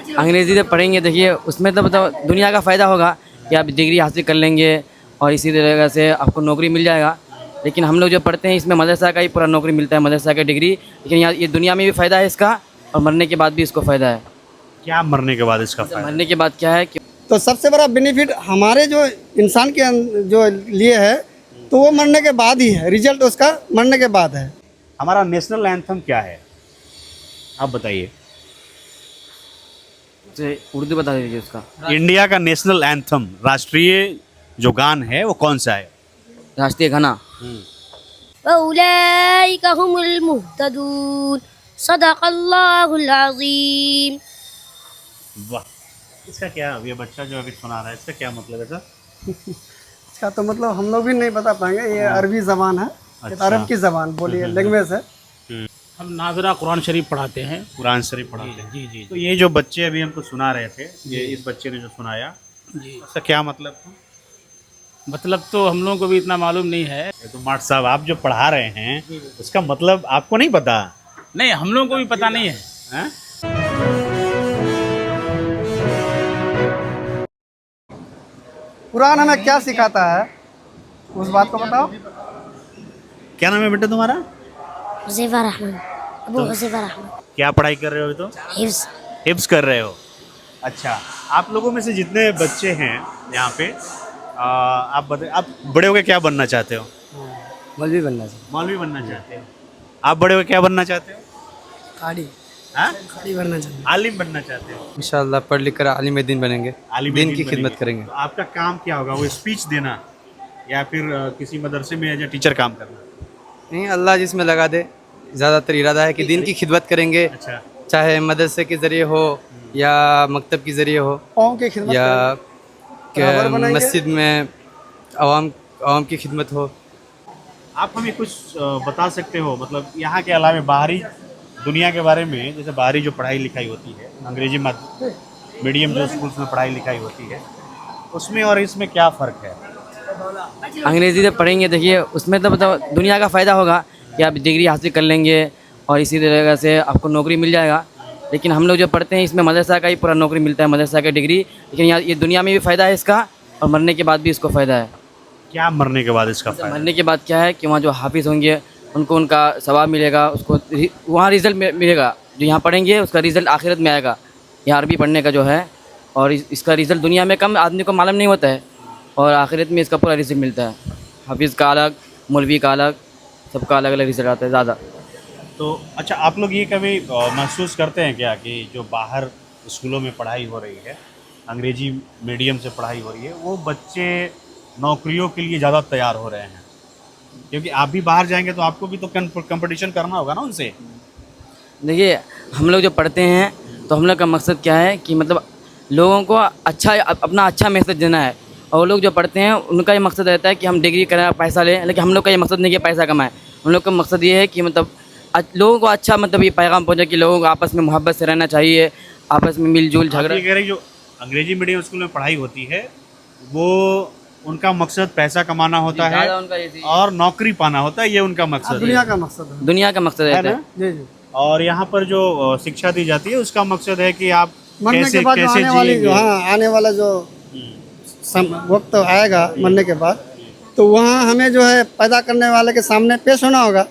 अंग्रेजी से पढ़ेंगे, देखिए उसमें तो मतलब दुनिया का फ़ायदा होगा कि आप डिग्री हासिल कर लेंगे और इसी तरीके से आपको नौकरी मिल जाएगा। लेकिन हम लोग जो पढ़ते हैं इसमें मदरसा का ही पूरा नौकरी मिलता है, मदरसा का डिग्री। लेकिन यहाँ ये दुनिया में भी फ़ायदा है इसका और मरने के बाद भी इसको फ़ायदा है। क्या मरने के बाद इसका फायदा? मरने के बाद क्या है कि तो सबसे बड़ा बेनिफिट हमारे जो इंसान के जो लिए है, तो वो मरने के बाद ही है, रिजल्ट उसका मरने के बाद है। हमारा नेशनल एंथम क्या है, आप बताइए। उर्दू बता दीजिए उसका। इंडिया का नेशनल एंथम, राष्ट्रीय जो गान है वो कौन सा है? राष्ट्रीय गाना वउलाइका हुमुल मुहतदून सदक़ल्लाहुल अज़ीम। वाह, इसका क्या, ये बच्चा जो अभी सुना रहा है इसका क्या मतलब है सर? इसका तो मतलब हम लोग भी नहीं बता पाएंगे, ये अरबी ज़बान है, ये अच्छा। अरब की ज़बान बोलिए, लैंग्वेज है। हम नाजरा कुरान शरीफ पढ़ाते हैं। कुरान शरीफ पढ़ाते हैं। जी जी तो ये जो बच्चे अभी हमको सुना रहे थे, ये इस बच्चे ने जो सुनाया, जी। इसका क्या मतलब था? मतलब तो हम लोगों को भी इतना मालूम नहीं है। ये तो माट साहब आप जो पढ़ा रहे हैं उसका मतलब आपको नहीं पता नहीं, हम लोगों को भी पता नहीं है। है? कुरान हमें क्या सिखाता है उस बात को बताओ। क्या नाम है बेटा तुम्हारा? हुज़ैफा रहमान, अबू हुज़ैफा रहमान। क्या पढ़ाई कर रहे हो अभी तो? हिफ्ज़। हिफ्स कर रहे हो। अच्छा, आप लोगों में से जितने बच्चे हैं यहाँ पे, आप बताइए, आप बड़े होकर क्या बनना चाहते हो? मौलवी बनना चाहिए। मौलवी बनना चाहते हो। आप बड़े होकर क्या बनना चाहते हो? काड़ी हाँ? काड़ी बनना चाहिए। आलिम बनना चाहते हो। इंशाल्लाह पढ़ लिख कर आलिम दीन बनेंगे, आलिम दीन की बनेंगे। खिदमत करेंगे। तो आपका काम क्या होगा? वो स्पीच देना या फिर किसी मदरसे में एज ए टीचर काम करना? नहीं, अल्लाह जिसमें लगा दे। ज़्यादातर इरादा है कि दीन की खिदमत करेंगे, अच्छा, चाहे मदरसे के ज़रिए हो या मकतब के ज़रिए हो कौम की खिदमत या बराबर बनाएंगे। मस्जिद में आवाम की खिदमत हो। आप हमें कुछ बता सकते हो, मतलब यहाँ के अलावा बाहरी दुनिया के बारे में, जैसे बाहरी जो पढ़ाई लिखाई होती है, अंग्रेजी मीडियम जो स्कूल्स में पढ़ाई लिखाई होती है, उसमें और इसमें क्या फ़र्क है? अंग्रेजी से पढ़ेंगे, देखिए उसमें तो मतलब दुनिया का फ़ायदा होगा कि आप डिग्री हासिल कर लेंगे और इसी तरीके से आपको नौकरी मिल जाएगा। लेकिन हम लोग जो पढ़ते हैं इसमें मदरसा का ही पूरा नौकरी मिलता है, मदरसा का डिग्री। लेकिन यहाँ ये दुनिया में भी फ़ायदा है इसका और मरने के बाद भी इसको फ़ायदा है। क्या मरने के बाद इसका फायदा? मरने के बाद क्या है कि वहाँ जो हाफिज़ होंगे उनको उनका सवाब मिलेगा, उसको वहाँ रिज़ल्ट मिलेगा। जो यहाँ पढ़ेंगे उसका रिज़ल्ट आखिरत में आएगा। यहाँ अरबी पढ़ने का जो है, और इसका रिज़ल्ट दुनिया में कम आदमी को मालूम नहीं होता है और आखिरत में इसका पूरा रिज़ल्ट मिलता है। हाफिज़ का अलग, मौलवी का अलग, सबका अलग अलग रिज़ल्ट आता है ज़्यादा। तो अच्छा, आप लोग ये कभी महसूस करते हैं क्या कि जो बाहर स्कूलों में पढ़ाई हो रही है, अंग्रेजी मीडियम से पढ़ाई हो रही है, वो बच्चे नौकरियों के लिए ज़्यादा तैयार हो रहे हैं? क्योंकि आप भी बाहर जाएंगे तो आपको भी तो कंपटीशन करना होगा ना उनसे। देखिए हम लोग जो पढ़ते हैं तो हम लोग का मकसद क्या है कि मतलब लोगों को अच्छा अपना अच्छा मैसेज देना है। और वो लोग जो पढ़ते हैं उनका ये मकसद रहता है कि हम डिग्री करें, पैसा लें। लेकिन हम लोग का ये मकसद नहीं कि पैसा कमाएं। हम लोग का मकसद ये है कि मतलब लोगों को अच्छा मतलब ये पैगाम पहुँचे कि लोगों को आपस में मोहब्बत से रहना चाहिए, आपस में मिलजुल आप झगड़ा। ये कह रहे हैं जो अंग्रेजी मीडियम स्कूल में पढ़ाई होती है वो उनका मकसद पैसा कमाना होता है ज़्यादा उनका ये और नौकरी पाना होता है, ये उनका मकसद दुनिया है। का मकसद है। दुनिया का मकसद रहता है। जी जी। और यहाँ पर जो शिक्षा दी जाती है उसका मकसद है कि आप मरने कैसे के बाद जो कैसे आने वाली जिएंगे। आने वाला जो वक्त आएगा मरने के बाद, तो वहाँ हमें जो है पैदा करने वाले के सामने पेश होना होगा।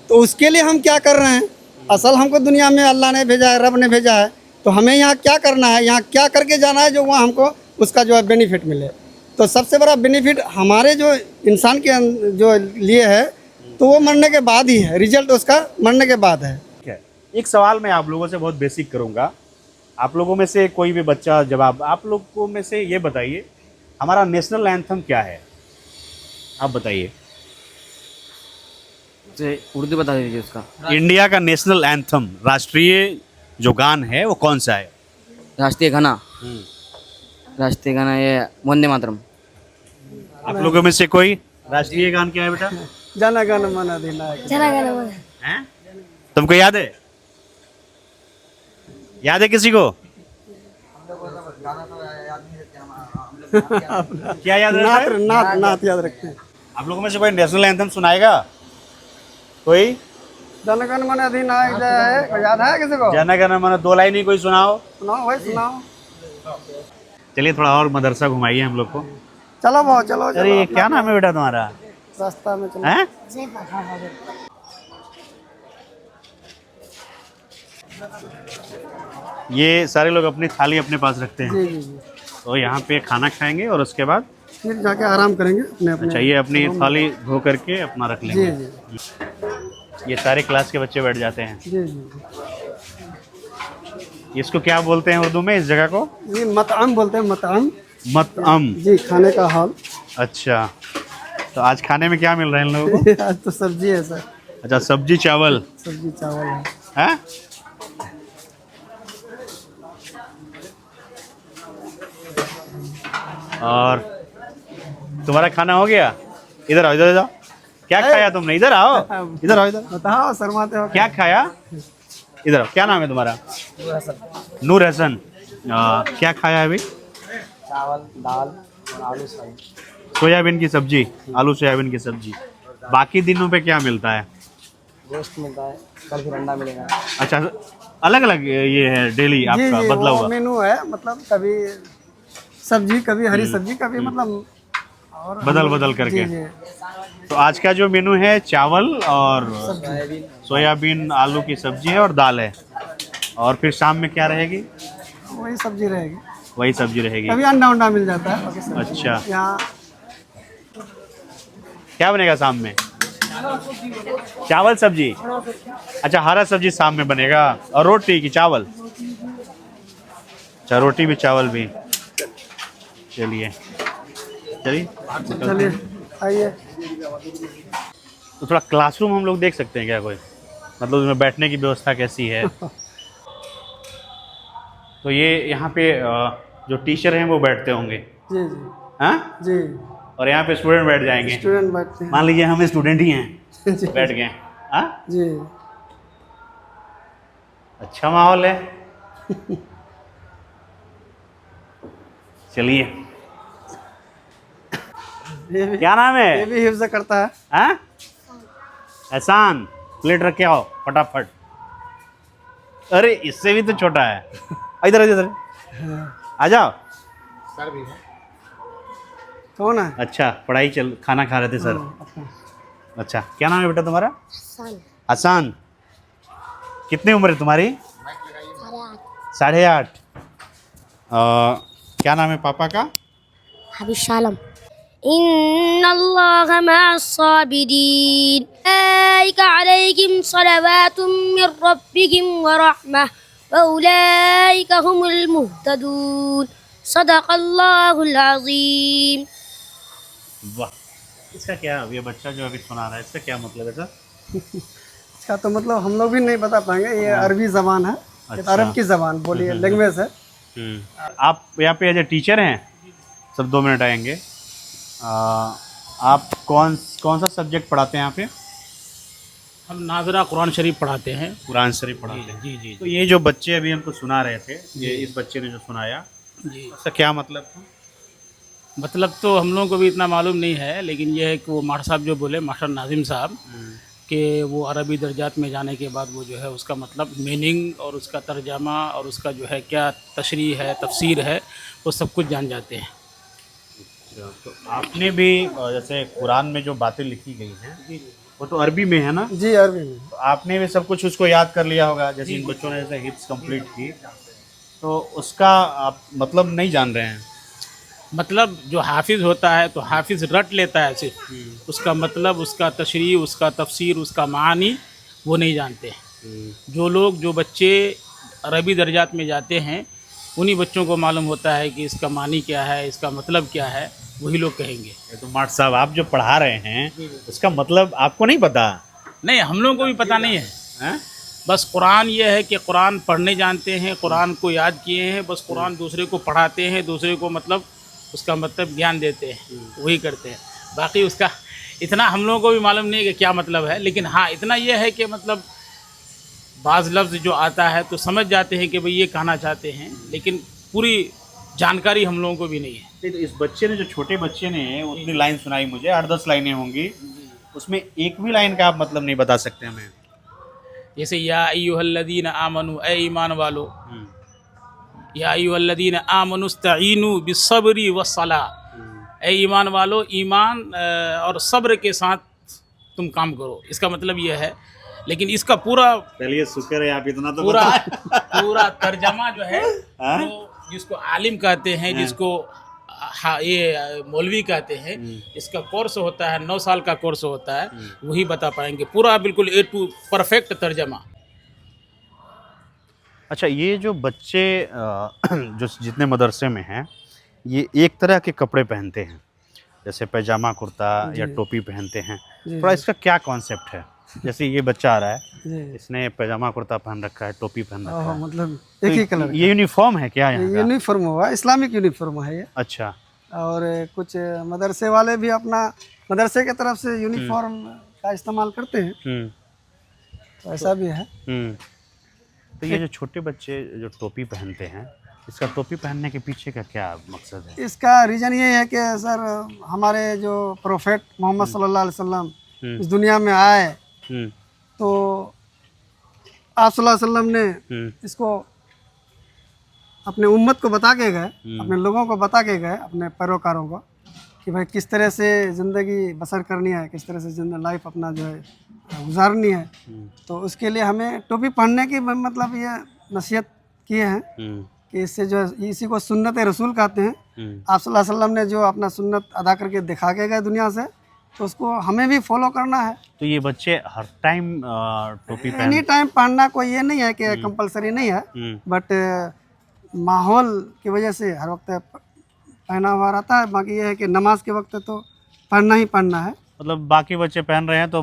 तो उसके लिए हम क्या कर रहे हैं? असल हमको दुनिया में अल्लाह ने भेजा है, रब ने भेजा है, तो हमें यहाँ क्या करना है, यहाँ क्या करके जाना है जो वहाँ हमको उसका जो है बेनिफिट मिले। तो सबसे बड़ा बेनिफिट हमारे जो इंसान के जो लिए है, तो वो मरने के बाद ही है, रिजल्ट उसका मरने के बाद है। ठीक है, एक सवाल मैं आप लोगों से बहुत बेसिक करूँगा। आप लोगों में से कोई भी बच्चा जवाब, आप लोगों में से ये बताइए, हमारा नेशनल एंथम क्या है, आप बताइए। उर्दू बता दीजिए उसका। इंडिया का नेशनल एंथम, राष्ट्रीय जो गान है वो कौन सा है? राष्ट्रीय गाना, राष्ट्रीय गाना ये वंदे मातरम। आप लोगों में से कोई राष्ट्रीय गान क्या है बेटा? जाना गाना मन अधिनायक। जना गण मन। हैं? तुमको याद है? याद है किसी को? क्या याद रहता नात है? नात नात याद रखते हैं। आप लोगों में से कोई नेशनल एंथम सुनाएगा? कोई? जनगण मन अधिनायक जय, याद है किसी को? जन गण मन, 2 लाइन ही कोई सुनाओ। सुनाओ भाई सुनाओ। चलिए थोड़ा और मदरसा घुमाइए हम लोग को। चलो भाव चलो, अरे क्या नाम है बेटा तुम्हारा? रास्ता में चलो। हैं? ये सारे लोग अपनी थाली अपने पास रखते हैं, जी जी जी, तो यहाँ पे खाना खाएंगे और उसके बाद फिर जाके आराम करेंगे अपने अपने। अच्छा, ये अपनी थाली धो करके अपना रख जी लेंगे। जी ये सारे क्लास के बच्चे बैठ जाते हैं। जी जी, इसको क्या बोलते हैं उर्दू में, इस जगह को? ये मतअम बोलते हैं, मतअम। मतअम। जी, खाने का हॉल। अच्छा, तो आज खाने में क्या मिल रहा है इन लोगों को? आज तो सब्जी है सर, अच्छा, सब्जी चावल सब्जी चावल है। है। और तुम्हारा खाना हो गया? इधर आओ, इधर जाओ। क्या खाया तुमने? इधर आओ, इधर आओ, इधर। बताओ, शर्माते हो क्या खाया? इधर आओ। क्या नाम है तुम्हारा? नूर हसन। क्या खाया है अभी? चावल, दाल और आलू सब्जी। सोयाबीन की सब्जी, आलू सोयाबीन की सब्जी। बाकी दिनों पे क्या मिलता है? गोश्त मिलता है, कल फिर अंडा मिलेगा। अच्छा, अलग अलग ये है डेली आपका जी, बदला वो हुआ? मेनू है, मतलब कभी सब्जी, कभी हरी सब्जी, कभी मतलब और बदल बदल करके। जी, जी। तो आज का जो मेनू है चावल और सोयाबीन आलू की सब्जी है और दाल है। और फिर शाम में क्या रहेगी? वही सब्जी रहेगी, वही सब्जी रहेगी। कभी अंडा उंडा मिल जाता है, बाकी सब्जी। अच्छा, यहाँ क्या बनेगा शाम में? चावल सब्जी। अच्छा, हरा सब्जी शाम में बनेगा। और रोटी की चावल? अच्छा, रोटी भी चावल भी। चलिए चलिए चलिए आइए। तो थोड़ा क्लासरूम हम लोग देख सकते हैं क्या कोई? मतलब उसमें बैठने की व्यवस्था कैसी है? तो ये यहाँ पे जो टीचर हैं वो बैठते होंगे, जी जी हाँ? जी, और यहाँ पे स्टूडेंट बैठ जाएंगे। स्टूडेंट बैठते हैं। मान लीजिए हम स्टूडेंट ही हैं, जी बैठ गए, हाँ? जी, अच्छा माहौल है। चलिए, क्या नाम ये है? भी हिफ्ज करता है। हाँ? एहसान, प्लेट रख के आओ फटाफट। अरे इससे भी तो छोटा है। इधर इधर आ जाओ। कौन है? अच्छा, पढ़ाई चल, खाना खा रहे थे सर। अच्छा, क्या नाम है बेटा तुम्हारा? सन हसन। कितनी उम्र है तुम्हारी? 8.5। क्या नाम है पापा का? हबीब शालम। इन्नल्लाह मअस-साबिरीन उलाइका अलैहिम सलवातुम मिर रब्बिहिम व रहमह व उलाइका हुमुल मुहतदून। सदक़ल्लाहुल अज़ीम। वाह, इसका क्या, ये बच्चा जो अभी सुना रहा है, इसका क्या मतलब है सर? इसका तो मतलब हम लोग भी नहीं बता पाएंगे, ये अरबी जबान है, ये अच्छा। अरब की जबान बोलिए, लैंग्वेज है। आप यहाँ पे एज ए टीचर हैं सर? 2 मिनट आएंगे। आप कौन सा सब्जेक्ट पढ़ाते हैं यहाँ पे? हम नाजरा कुरान शरीफ पढ़ाते हैं। कुरान शरीफ पढ़ाते हैं। जी जी तो ये जो बच्चे अभी हमको सुना रहे थे, ये इस बच्चे ने जो सुनाया, जी। इसका क्या मतलब था? मतलब तो हम लोगों को भी इतना मालूम नहीं है, लेकिन ये है कि वो मास्टर साहब जो बोले, मास्टर नाजिम साहब, कि वो अरबी दर्जात में जाने के बाद वो जो है उसका मतलब मीनिंग और उसका तर्जमा और उसका जो है क्या तशरीह है, तफसीर है, वो सब कुछ जान जाते हैं। तो आपने भी जैसे कुरान में जो बातें लिखी गई हैं वो तो अरबी में है ना? जी, अरबी में। तो आपने भी सब कुछ उसको याद कर लिया होगा, जैसे इन बच्चों ने जैसे हिफ्स कंप्लीट की, तो उसका आप मतलब नहीं जान रहे हैं? मतलब जो हाफिज़ होता है तो हाफिज़ रट लेता है सिर्फ, उसका मतलब, उसका तशरीह, उसका तफसीर, उसका मानी वो नहीं जानते। जो बच्चे अरबी दर्जात में जाते हैं उन्हीं बच्चों को मालूम होता है कि इसका मानी क्या है, इसका मतलब क्या है, वही लोग कहेंगे। ये तो मास्टर साहब आप जो पढ़ा रहे हैं उसका मतलब आपको नहीं पता? नहीं, हम लोगों को भी पता नहीं है, हैं? बस कुरान ये है कि कुरान पढ़ने जानते हैं, कुरान को याद किए हैं, बस कुरान दूसरे को पढ़ाते हैं, दूसरे को मतलब उसका मतलब ज्ञान देते हैं, वही करते हैं। बाकी उसका इतना हम लोगों को भी मालूम नहीं है कि क्या मतलब है, लेकिन हाँ इतना यह है कि मतलब बाज़ लफ्ज़ जो आता है तो समझ जाते हैं कि भाई ये कहना चाहते हैं, लेकिन पूरी जानकारी हम लोगों को भी नहीं है। नहीं, तो इस बच्चे ने, जो छोटे बच्चे ने उतनी लाइन सुनाई मुझे, 8-10 लाइनें होंगी, उसमें एक भी लाइन का आप मतलब नहीं बता सकते हमें? जैसे या अय्युहल्लज़ीना आमनू, ए ईमान वालो, या अय्युहल्लज़ीना आमनुस्तईनु बिस्सब्रि वस्सलाह, ए ईमान वालो, ईमान और सब्र के साथ तुम काम करो, इसका मतलब ये है। लेकिन इसका पूरा चलिए शुक्र है आप इतना तो पूरा बताएं। पूरा तर्जमा जो है हाँ? वो जिसको आलिम कहते हैं, जिसको ये मौलवी कहते हैं, इसका कोर्स होता है 9 साल का कोर्स होता है, वही बता पाएंगे पूरा बिल्कुल ए टू परफेक्ट तर्जमा। अच्छा, ये जो बच्चे जो जितने मदरसे में हैं, ये एक तरह के कपड़े पहनते हैं, जैसे पैजामा कुर्ता या टोपी पहनते हैं, थोड़ा इसका क्या कॉन्सेप्ट है? जैसे ये बच्चा आ रहा है, जी इसने पैजामा कुर्ता पहन रखा है, टोपी पहन रखा है, मतलब तो एक ही कलर ये यूनिफॉर्म है क्या यहाँ का? यूनिफॉर्म हुआ, इस्लामिक यूनिफॉर्म है ये। अच्छा, और कुछ मदरसे वाले भी अपना मदरसे के तरफ से यूनिफॉर्म का इस्तेमाल करते हैं, तो ऐसा भी है। तो ये जो छोटे बच्चे जो टोपी पहनते हैं, इसका टोपी पहनने के पीछे का क्या मकसद है? इसका रीज़न ये है कि सर हमारे जो प्रोफेट मोहम्मद सल्लल्लाहु अलैहि वसल्लम इस दुनिया में आए, तो आप सल्लल्लाहु अलैहि वसल्लम ने इसको अपने उम्मत को बता के गए, अपने लोगों को बता के गए, अपने पैरोकारों को, कि भाई किस तरह से ज़िंदगी बसर करनी है, किस तरह से लाइफ अपना जो है गुजारनी है। तो उसके लिए हमें टोपी पहनने की मतलब ये नसीहत किए हैं कि इससे जो है, इसी को सुन्नत रसूल कहते हैं। आप सल्लल्लाहु अलैहि वसल्लम ने जो अपना सुन्नत अदा करके दिखा के गए दुनिया से, तो उसको हमें भी फॉलो करना है। तो ये बच्चे हर टाइम टोपी एनी टाइम पहनना कोई ये नहीं है कि कंपलसरी नहीं है, बट माहौल की वजह से हर वक्त पहना हुआ रहता है। बाकी ये है कि नमाज के वक्त तो पहनना ही पहनना है। मतलब बाकी बच्चे पहन रहे हैं तो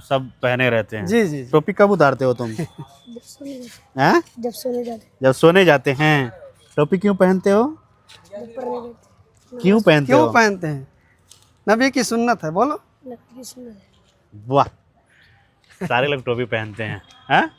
सब पहने रहते हैं। जी जी जी। टोपी कब उतारते हो तुम? हैं? जब सोने जाते जब सोने जाते हैं। टोपी क्यों पहनते हो? क्यों पहनते क्यों हो? पहनते हैं? नबी की सुन्नत है, बोलो। वाह, सारे लोग टोपी पहनते हैं। हैं?